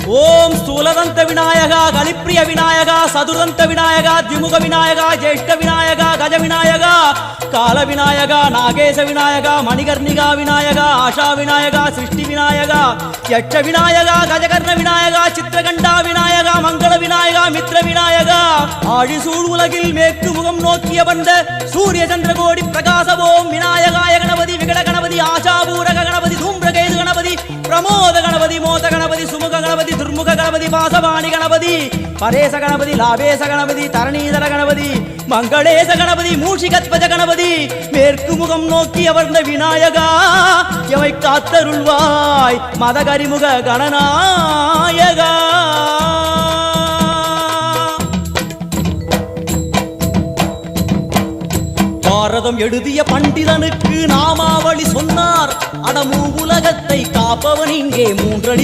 ஓம் ஸ்தூலதந்த விநாயகா, கலிப்பிரிய விநாயகா, சதுரந்த விநாயகா, திமுக விநாயகா, ஜேஷ்ட விநாயகா, கஜ விநாயகா, கால விநாயகா, நாகேச விநாயகா, மணிகர்ணிகா விநாயகா, ஆஷா விநாயகா, சிருஷ்டி விநாயகா, யட்ச விநாயகா, கஜகர்ண விநாயகா, சித்திரகண்டா விநாயகா, மங்கள விநாயகா, மித்ர விநாயகா, ஆழிசூழ் உலகில் மேற்கு முகம் நோக்கிய வந்த சூரிய சந்திரகோடி பிரகாசவோம் விநாயகாய கணபதி, விகட கணபதி, ஆஷாபூரக கணபதி, தூம்பிரகேது கணபதி, பிரமோத கணபதி, மோத கணபதி, சுமுக கணபதி, துர்முக கணபதி, பாசவாணி கணபதி, பரேச கணபதி, லாபேச கணபதி, தரணீதர கணபதி, மங்களேச கணபதி, மூஷிகத்வஜ கணபதி, மேற்கு முகம் நோக்கி அமர்ந்த விநாயகா எமை காத்தருள்வாய் மதகரிமுக கணநாயகா. பாரதம் எழுதிய பண்டிதனுக்கு நாமாவளி சொன்னார். அடமூ உலகத்தை காப்பவன் இங்கே மூன்றடி